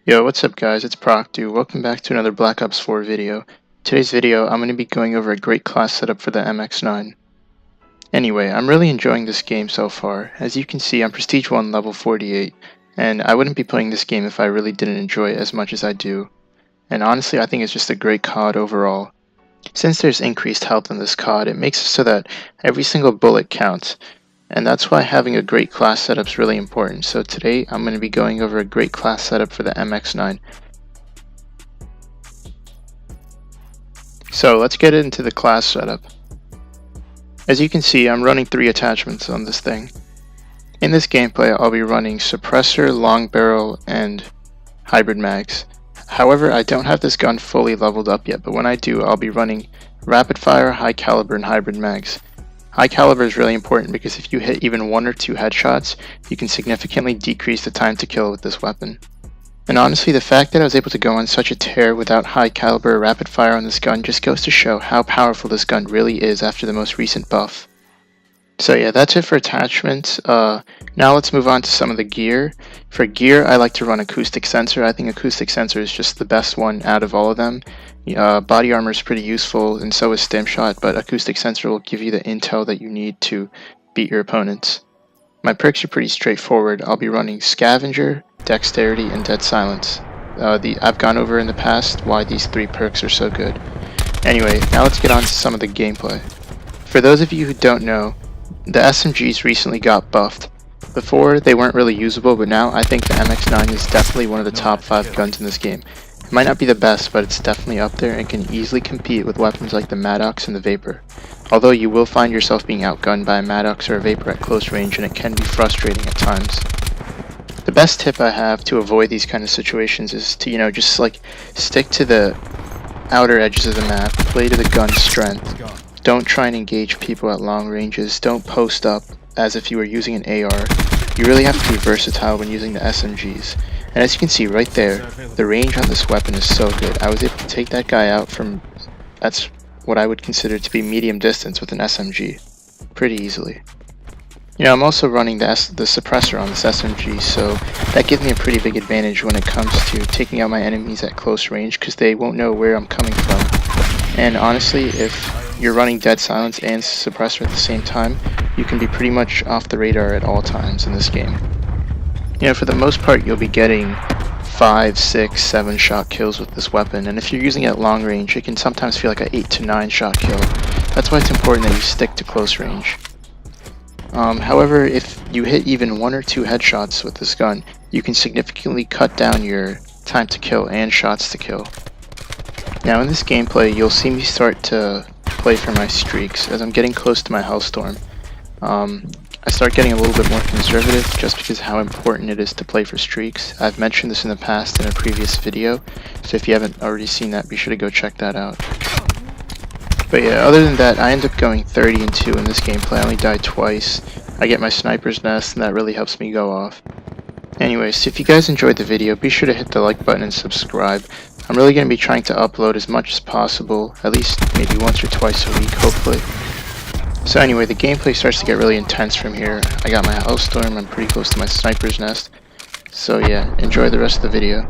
Yo, what's up guys, it's Procdu. Welcome back to another Black Ops 4 video. Today's video, I'm going to be going over a great class setup for the MX9. Anyway, I'm really enjoying this game so far. As you can see, I'm Prestige 1 level 48, and I wouldn't be playing this game if I really didn't enjoy it as much as I do. And honestly, I think it's just a great COD overall. Since there's increased health in this COD, it makes it so that every single bullet counts. And that's why having a great class setup is really important. So today I'm going to be going over a great class setup for the MX9. So let's get into the class setup. As you can see, I'm running 3 attachments on this thing. In this gameplay, I'll be running suppressor, long barrel, and hybrid mags. However, I don't have this gun fully leveled up yet, but when I do, I'll be running rapid fire, high caliber, and hybrid mags. High caliber is really important because if you hit even 1 or 2 headshots, you can significantly decrease the time to kill with this weapon. And honestly, the fact that I was able to go on such a tear without high caliber or rapid fire on this gun just goes to show how powerful this gun really is after the most recent buff. So yeah, that's it for attachments. Now let's move on to some of the gear. For gear, I like to run acoustic sensor. I think acoustic sensor is just the best one out of all of them. Body armor is pretty useful, and so is stim shot, but acoustic sensor will give you the intel that you need to beat your opponents. My perks are pretty straightforward. I'll be running scavenger, dexterity, and dead silence. I've gone over in the past why these 3 perks are so good. Anyway, now let's get on to some of the gameplay. For those of you who don't know, the SMGs recently got buffed. Before, they weren't really usable, but now I think the MX9 is definitely one of the top 5 guns in this game. It might not be the best, but it's definitely up there and can easily compete with weapons like the Maddox and the Vapor. Although you will find yourself being outgunned by a Maddox or a Vapor at close range, and it can be frustrating at times. The best tip I have to avoid these kind of situations is to, just stick to the outer edges of the map, play to the gun's strength. Don't try and engage people at long ranges. Don't post up as if you were using an AR. You really have to be versatile when using the SMGs. And as you can see right there, the range on this weapon is so good. I was able to take that guy out from, that's what I would consider to be medium distance with an SMG, pretty easily. I'm also running the suppressor on this SMG, so that gives me a pretty big advantage when it comes to taking out my enemies at close range, because they won't know where I'm coming from. And honestly, if you're running dead silence and suppressor at the same time, you can be pretty much off the radar at all times in this game. For the most part, you'll be getting 5, 6, 7 shot kills with this weapon, and if you're using it at long range, it can sometimes feel like an 8 to 9 shot kill. That's why it's important that you stick to close range. However, if you hit even 1 or 2 headshots with this gun, you can significantly cut down your time to kill and shots to kill. Now in this gameplay, you'll see me start to play for my streaks as I'm getting close to my Hellstorm. I start getting a little bit more conservative just because how important it is to play for streaks. I've mentioned this in the past in a previous video, so if you haven't already seen that, be sure to go check that out. But yeah, other than that, I end up going 30 and 2 in this gameplay. I only died twice. I get my sniper's nest, and that really helps me go off. Anyways, if you guys enjoyed the video, be sure to hit the like button and subscribe. I'm really going to be trying to upload as much as possible, at least maybe once or twice a week, hopefully. So anyway, the gameplay starts to get really intense from here. I got my Hellstorm, I'm pretty close to my sniper's nest. So yeah, enjoy the rest of the video.